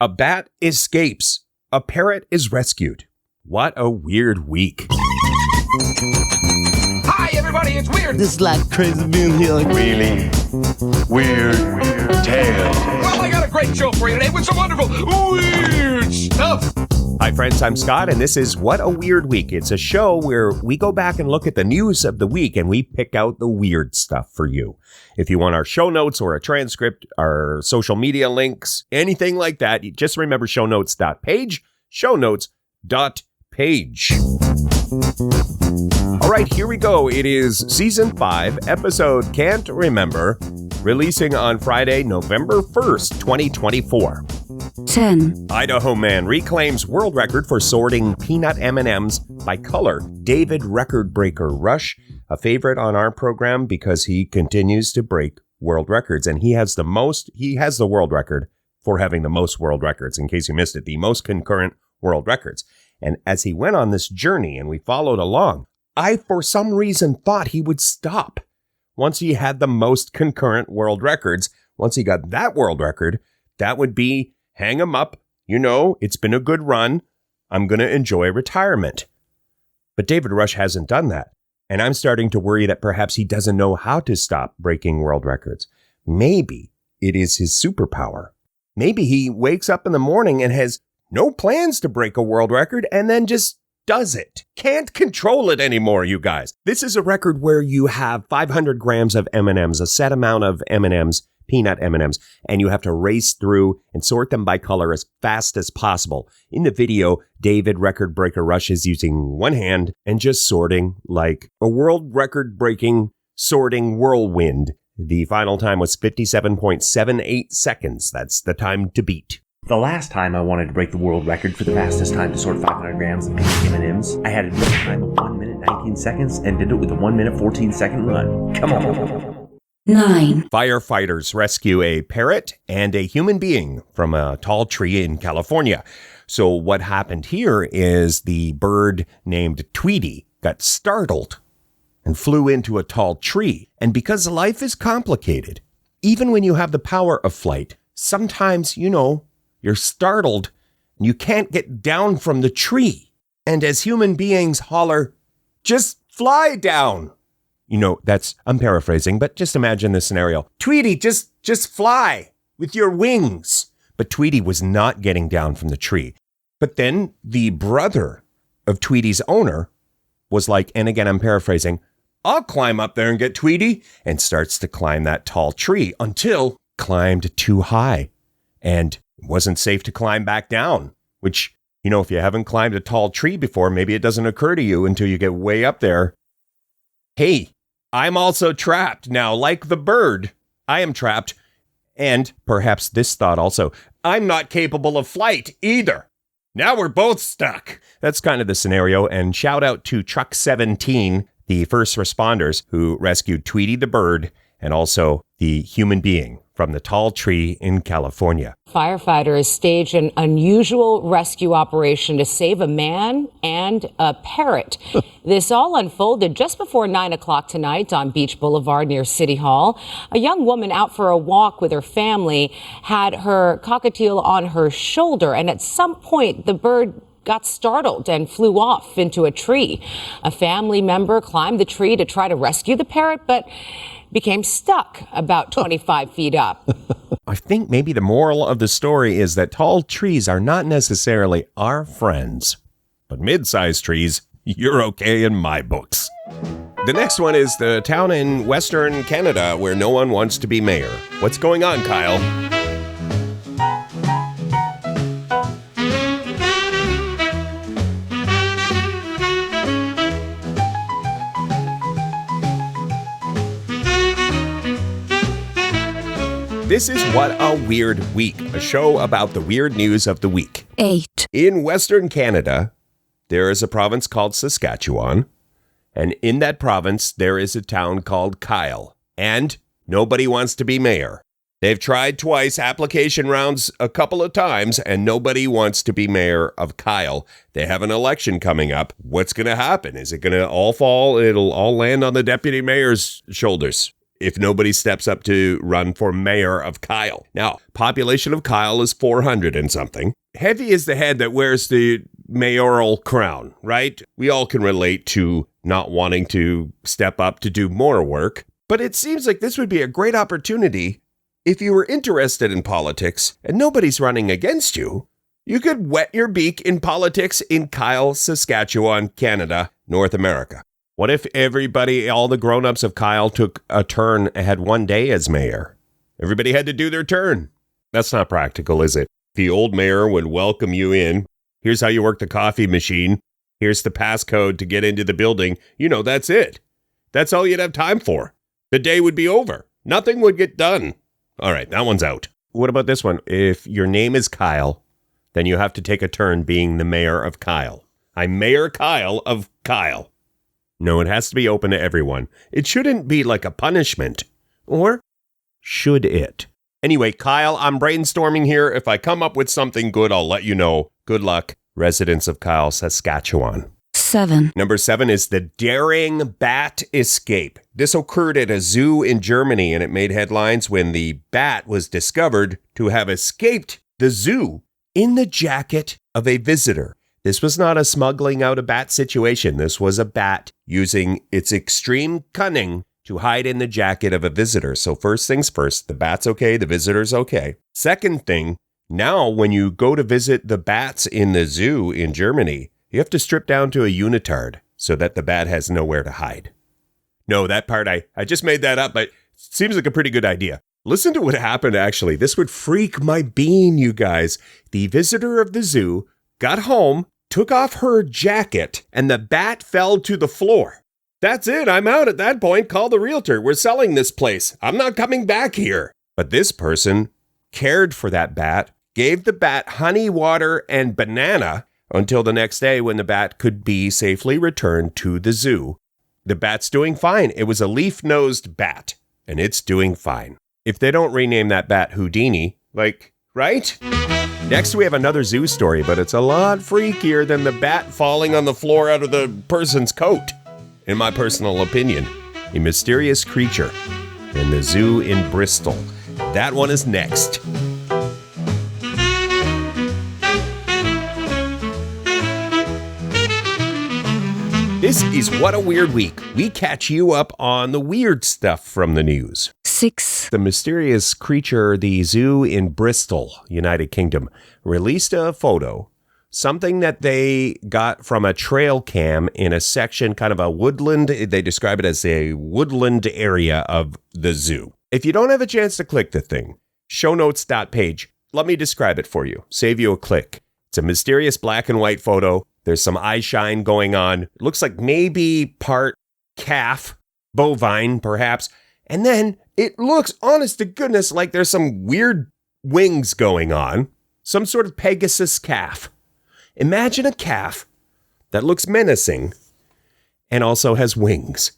A bat escapes. A parrot is rescued. What a weird week. Hi, everybody, it's Weird. This is like crazy being here. Really weird tales. Well, I got a great show for you today with some wonderful weird stuff. Hi, friends. I'm Scott, and this is What a Weird Week. It's a show where we go back and look at the news of the week, and we pick out the weird stuff for you. If you want our show notes or a transcript, our social media links, anything like that, just remember shownotes.page, shownotes.page. All right, here we go. It is Season 5, Episode Can't Remember, releasing on Friday, November 1st, 2024. 10. Idaho man reclaims world record for sorting peanut M&Ms by color. David Record Breaker Rush, a favorite on our program because he continues to break world records. And he has the world record for having the most world records, in case you missed it, the most concurrent world records. And as he went on this journey and we followed along, I, for some reason, thought he would stop once he had the most concurrent world records. Once he got that world record, that would be hang him up. You know, it's been a good run. I'm going to enjoy retirement. But David Rush hasn't done that. And I'm starting to worry that perhaps he doesn't know how to stop breaking world records. Maybe it is his superpower. Maybe he wakes up in the morning and has no plans to break a world record and then just does it. Can't control it anymore, you guys. This is a record where you have 500 grams of M&Ms, a set amount of M&Ms, peanut M&Ms, and you have to race through and sort them by color as fast as possible. In the video, David Record Breaker Rush is using one hand and just sorting like a world record breaking sorting whirlwind. The final time was 57.78 seconds. That's the time to beat. The last time I wanted to break the world record for the fastest time to sort 500 grams of pink M&Ms, I had a time of 1 minute 19 seconds and did it with a 1 minute 14 second run. Come on. 9. Firefighters rescue a parrot and a human being from a tall tree in California. So what happened here is the bird named Tweety got startled and flew into a tall tree. And because life is complicated, even when you have the power of flight, sometimes, you're startled and you can't get down from the tree. And as human beings holler, just fly down. I'm paraphrasing, but just imagine this scenario. Tweety, just fly with your wings. But Tweety was not getting down from the tree. But then the brother of Tweety's owner was like, and again, I'm paraphrasing, I'll climb up there and get Tweety, and starts to climb that tall tree until climbed too high and wasn't safe to climb back down, which, if you haven't climbed a tall tree before, maybe it doesn't occur to you until you get way up there. Hey, I'm also trapped now, like the bird. I am trapped. And perhaps this thought also, I'm not capable of flight either. Now we're both stuck. That's kind of the scenario. And shout out to Truck 17, the first responders who rescued Tweety the bird and also the human being from the tall tree in California. Firefighters staged an unusual rescue operation to save a man and a parrot. This all unfolded just before 9 o'clock tonight on Beach Boulevard near City Hall. A young woman out for a walk with her family had her cockatiel on her shoulder, and at some point the bird got startled and flew off into a tree. A family member climbed the tree to try to rescue the parrot, but became stuck about 25 feet up. I think maybe the moral of the story is that tall trees are not necessarily our friends, but mid-sized trees, you're okay in my books. The next one is the town in Western Canada where no one wants to be mayor. What's going on, Kyle? This is What a Weird Week, a show about the weird news of the week. 8. In Western Canada, there is a province called Saskatchewan, and in that province, there is a town called Kyle, and nobody wants to be mayor. They've tried twice, application rounds a couple of times, and nobody wants to be mayor of Kyle. They have an election coming up. What's going to happen? Is it going to all fall? It'll all land on the deputy mayor's shoulders. if nobody steps up to run for mayor of Kyle. Now, population of Kyle is 400 and something. Heavy is the head that wears the mayoral crown, right? We all can relate to not wanting to step up to do more work, but it seems like this would be a great opportunity if you were interested in politics and nobody's running against you. You could wet your beak in politics in Kyle, Saskatchewan, Canada, North America. What if everybody, all the grown-ups of Kyle took a turn and had one day as mayor? Everybody had to do their turn. That's not practical, is it? The old mayor would welcome you in. Here's how you work the coffee machine. Here's the passcode to get into the building. You know, that's it. That's all you'd have time for. The day would be over. Nothing would get done. All right, that one's out. What about this one? If your name is Kyle, then you have to take a turn being the mayor of Kyle. I'm Mayor Kyle of Kyle. No, it has to be open to everyone. It shouldn't be like a punishment. Or should it? Anyway, Kyle, I'm brainstorming here. If I come up with something good, I'll let you know. Good luck, residents of Kyle, Saskatchewan. 7. Number 7 is the daring bat escape. This occurred at a zoo in Germany, and it made headlines when the bat was discovered to have escaped the zoo in the jacket of a visitor. This was not a smuggling out a bat situation. This was a bat using its extreme cunning to hide in the jacket of a visitor. So first things first, the bat's okay, the visitor's okay. Second thing, now when you go to visit the bats in the zoo in Germany, you have to strip down to a unitard so that the bat has nowhere to hide. No, that part, I just made that up, but it seems like a pretty good idea. Listen to what happened, actually. This would freak my bean, you guys. The visitor of the zoo got home, took off her jacket, and the bat fell to the floor. That's it. I'm out at that point. Call the realtor. We're selling this place. I'm not coming back here. But this person cared for that bat, gave the bat honey, water, and banana until the next day when the bat could be safely returned to the zoo. The bat's doing fine. It was a leaf-nosed bat, and it's doing fine. If they don't rename that bat Houdini, right? Next, we have another zoo story, but it's a lot freakier than the bat falling on the floor out of the person's coat. In my personal opinion, a mysterious creature in the zoo in Bristol. That one is next. This is What a Weird Week. We catch you up on the weird stuff from the news. 6. The mysterious creature, the zoo in Bristol, United Kingdom, released a photo, something that they got from a trail cam in a section, kind of a woodland. They describe it as a woodland area of the zoo. If you don't have a chance to click the thing, shownotes.page, let me describe it for you. Save you a click. It's a mysterious black and white photo. There's some eye shine going on. It looks like maybe part calf, bovine, perhaps. And then it looks, honest to goodness, like there's some weird wings going on. Some sort of Pegasus calf. Imagine a calf that looks menacing and also has wings.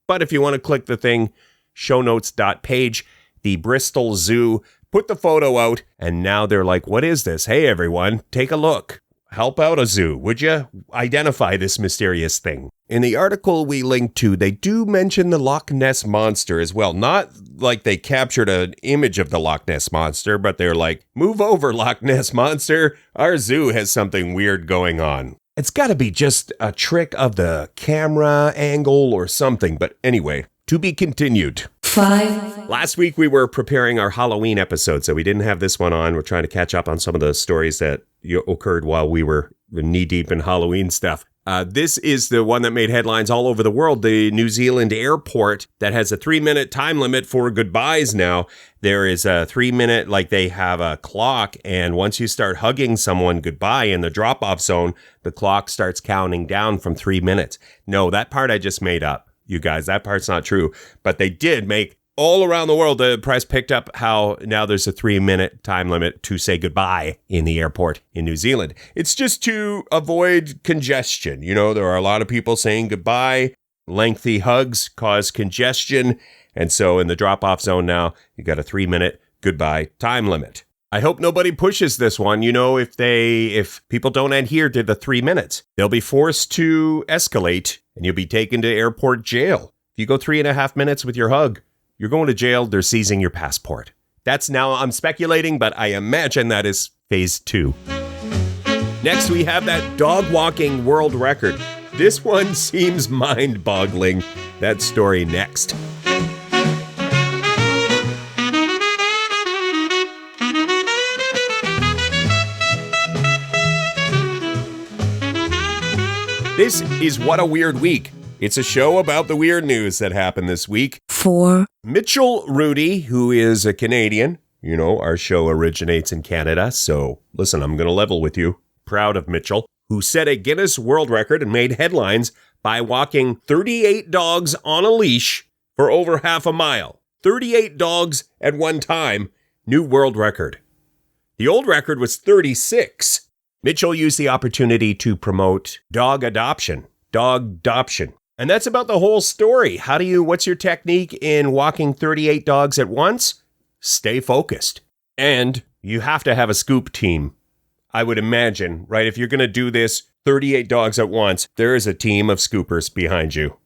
But if you want to click the thing, shownotes.page, the Bristol Zoo, put the photo out, and now they're like, what is this? Hey, everyone, take a look. Help out a zoo, would you? Identify this mysterious thing. In the article we linked to, they do mention the Loch Ness Monster as well. Not like they captured an image of the Loch Ness Monster, but they're like, move over, Loch Ness Monster. Our zoo has something weird going on. It's got to be just a trick of the camera angle or something. But anyway, to be continued. 5. Last week we were preparing our Halloween episode, so we didn't have this one on. We're trying to catch up on some of the stories that occurred while we were knee-deep in Halloween stuff. This is the one that made headlines all over the world. The New Zealand airport that has a 3-minute time limit for goodbyes now. There is a 3-minute, like they have a clock, and once you start hugging someone goodbye in the drop-off zone, the clock starts counting down from 3 minutes. No, that part I just made up. You guys, that part's not true. But they did make all around the world, the press picked up how now there's a 3-minute time limit to say goodbye in the airport in New Zealand. It's just to avoid congestion. You know, there are a lot of people saying goodbye. Lengthy hugs cause congestion. And so in the drop-off zone now, you got a 3-minute goodbye time limit. I hope nobody pushes this one. You know, if people don't adhere to the 3 minutes, they'll be forced to escalate and you'll be taken to airport jail. If you go 3.5 minutes with your hug, you're going to jail, they're seizing your passport. That's now, I'm speculating, but I imagine that is phase 2. Next, we have that dog walking world record. This one seems mind-boggling. That story next. This is What a Weird Week. It's a show about the weird news that happened this week. 4, Mitchell Rudy, who is a Canadian, you know, our show originates in Canada, so listen, I'm going to level with you. Proud of Mitchell, who set a Guinness World Record and made headlines by walking 38 dogs on a leash for over half a mile. 38 dogs at one time, new world record. The old record was 36. Mitchell used the opportunity to promote dog adoption. And that's about the whole story. What's your technique in walking 38 dogs at once? Stay focused. And you have to have a scoop team. I would imagine, right? If you're going to do this 38 dogs at once, there is a team of scoopers behind you.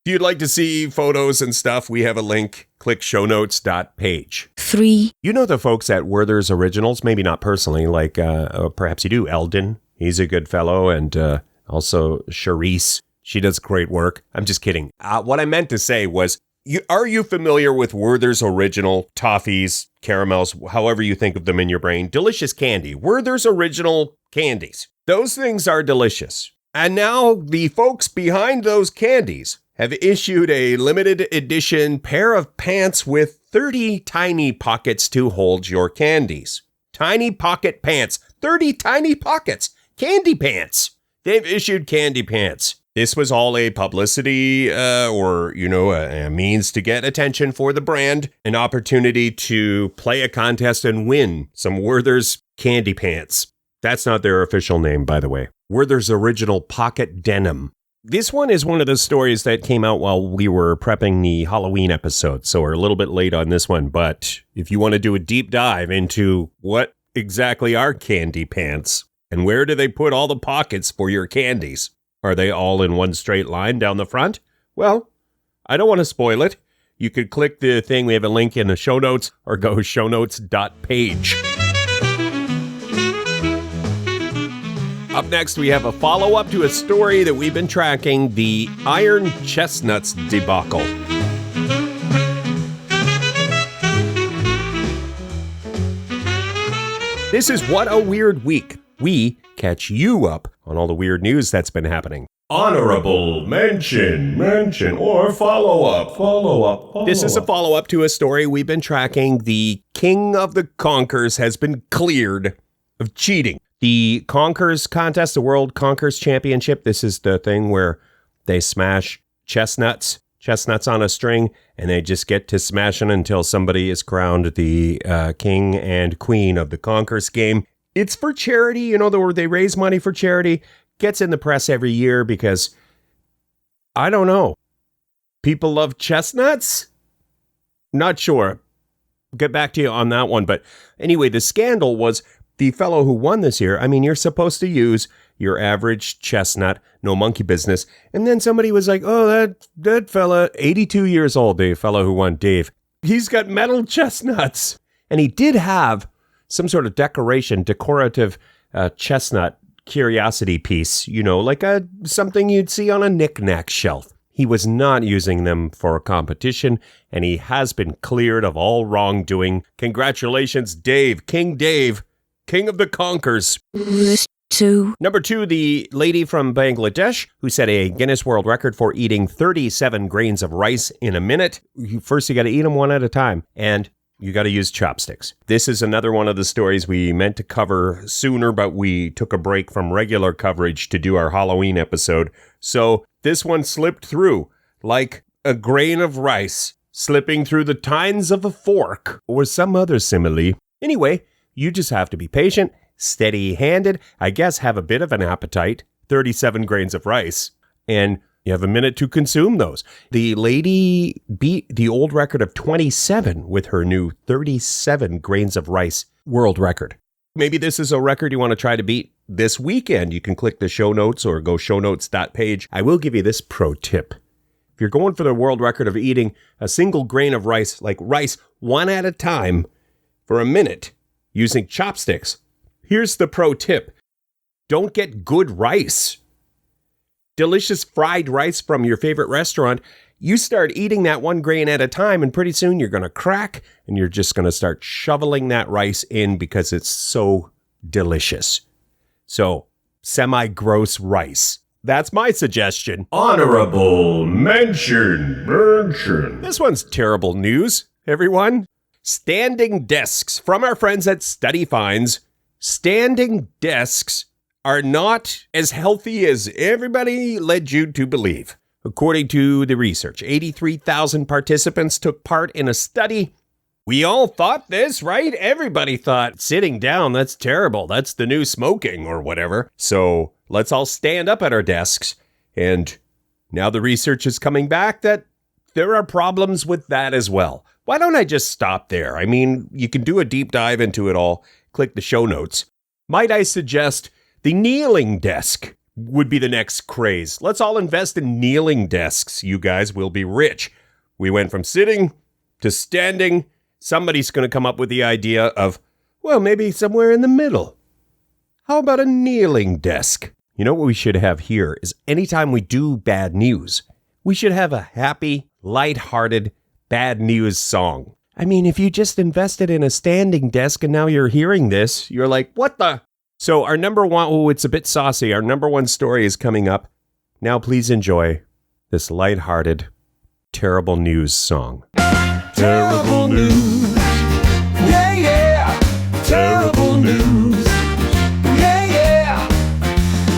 If you'd like to see photos and stuff, we have a link. Click shownotes.page. 3, You know the folks at Werther's Originals, maybe not personally, like perhaps you do. Eldon, he's a good fellow, and also Charisse. She does great work. I'm just kidding. What I meant to say was, are you familiar with Werther's Original toffees, caramels, however you think of them in your brain? Delicious candy. Werther's Original candies. Those things are delicious. And now the folks behind those candies have issued a limited edition pair of pants with 30 tiny pockets to hold your candies. Tiny pocket pants. 30 tiny pockets. Candy pants. They've issued candy pants. This was all a publicity a means to get attention for the brand, an opportunity to play a contest and win some Werther's candy pants. That's not their official name, by the way. Werther's Original Pocket Denim. This one is one of the stories that came out while we were prepping the Halloween episode, so we're a little bit late on this one, but if you want to do a deep dive into what exactly are candy pants and where do they put all the pockets for your candies, are they all in one straight line down the front? Well, I don't want to spoil it. You could click the thing, we have a link in the show notes, or go shownotes.page. Up next, we have a follow-up to a story that we've been tracking, the iron chestnuts debacle. This is What a Weird Week. We catch you up on all the weird news that's been happening. Honorable mention, or follow-up. This is a follow-up to a story we've been tracking. The King of the Conkers has been cleared of cheating. The Conkers contest, the World Conkers Championship, this is the thing where they smash chestnuts on a string, and they just get to smashing until somebody is crowned the king and queen of the Conkers game. It's for charity, you know, they raise money for charity. Gets in the press every year because, I don't know, people love chestnuts? Not sure. Get back to you on that one. But anyway, the scandal was the fellow who won this year. I mean, you're supposed to use your average chestnut, no monkey business. And then somebody was like, oh, that fella, 82 years old, the fellow who won, Dave, he's got metal chestnuts. And he did have some sort of decorative chestnut curiosity piece, you know, like something you'd see on a knick-knack shelf. He was not using them for a competition, and he has been cleared of all wrongdoing. Congratulations, Dave, King of the Conkers. 2, Number 2, the lady from Bangladesh who set a Guinness World Record for eating 37 grains of rice in a minute. First, you got to eat them one at a time, and you got to use chopsticks. This is another one of the stories we meant to cover sooner, but we took a break from regular coverage to do our Halloween episode. So this one slipped through like a grain of rice slipping through the tines of a fork or some other simile. Anyway, you just have to be patient, steady-handed, I guess have a bit of an appetite, 37 grains of rice, and you have a minute to consume those. The lady beat the old record of 27 with her new 37 grains of rice world record. Maybe this is a record you want to try to beat this weekend. You can click the show notes or go shownotes.page. I will give you this pro tip. If you're going for the world record of eating a single grain of rice, like rice, one at a time for a minute using chopsticks, here's the pro tip. Don't get good rice. Delicious fried rice from your favorite restaurant. You start eating that one grain at a time, and pretty soon you're going to crack, and you're just going to start shoveling that rice in because it's so delicious. So, semi-gross rice. That's my suggestion. Honorable mention. This one's terrible news, everyone. Standing desks from our friends at Study Finds. Standing desks are not as healthy as everybody led you to believe. According to the research, 83,000 participants took part in a study. We all thought this, right? Everybody thought sitting down, that's terrible. That's the new smoking or whatever. So let's all stand up at our desks. And now the research is coming back that there are problems with that as well. Why don't I just stop there? I mean, you can do a deep dive into it all. Click the show notes. Might I suggest the kneeling desk would be the next craze. Let's all invest in kneeling desks. You guys will be rich. We went from sitting to standing. Somebody's going to come up with the idea of, well, maybe somewhere in the middle. How about a kneeling desk? You know what we should have here is anytime we do bad news, we should have a happy, lighthearted, bad news song. I mean, if you just invested in a standing desk and now you're hearing this, you're like, what the? So our number one, oh, it's a bit saucy. Our number one story is coming up. Now please enjoy this lighthearted, terrible news song. Terrible news. Yeah, yeah. Terrible news. Yeah, yeah.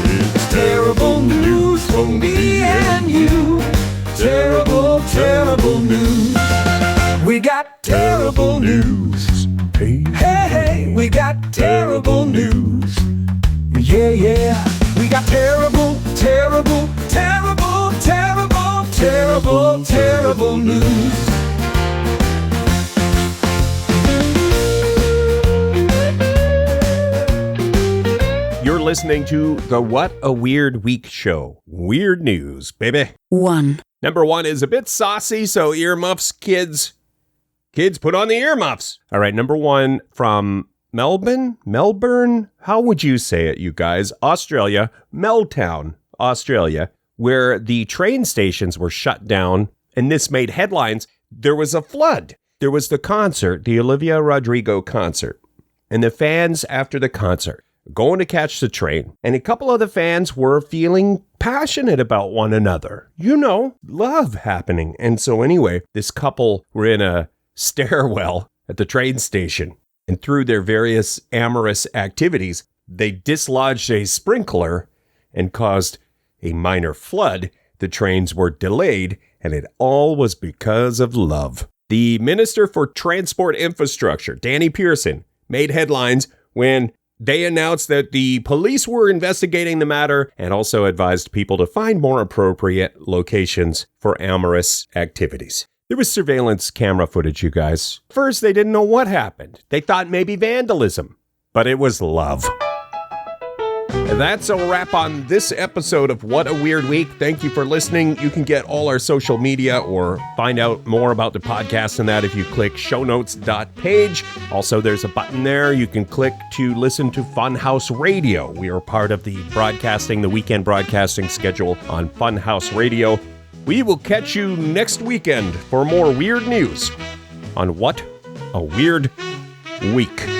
It's terrible news for me and you. Terrible, terrible news. We got terrible news. Hey, hey, we got terrible news. Yeah, yeah. We got terrible, terrible, terrible, terrible, terrible, terrible news. You're listening to the What a Weird Week show. Weird news, baby. 1. Number one is a bit saucy, so earmuffs, kids. Kids, put on the earmuffs. All right, number one from Melbourne? How would you say it, you guys? Australia, Melbourne, Australia, where the train stations were shut down, and this made headlines. There was a flood. There was the concert, the Olivia Rodrigo concert, and the fans after the concert going to catch the train, and a couple of the fans were feeling passionate about one another. You know, love happening. And so anyway, this couple were in a stairwell at the train station, and through their various amorous activities, they dislodged a sprinkler and caused a minor flood. The trains were delayed, and it all was because of love. The Minister for Transport Infrastructure, Danny Pearson, made headlines when they announced that the police were investigating the matter and also advised people to find more appropriate locations for amorous activities. There was surveillance camera footage, you guys. First, they didn't know what happened. They thought maybe vandalism, but it was love. That's a wrap on this episode of What a Weird Week. Thank you for listening. You can get all our social media or find out more about the podcast and that if you click shownotes.page. Also, there's a button there you can click to listen to Funhouse Radio. We are part of the weekend broadcasting schedule on Funhouse Radio. We will catch you next weekend for more weird news on What a Weird Week.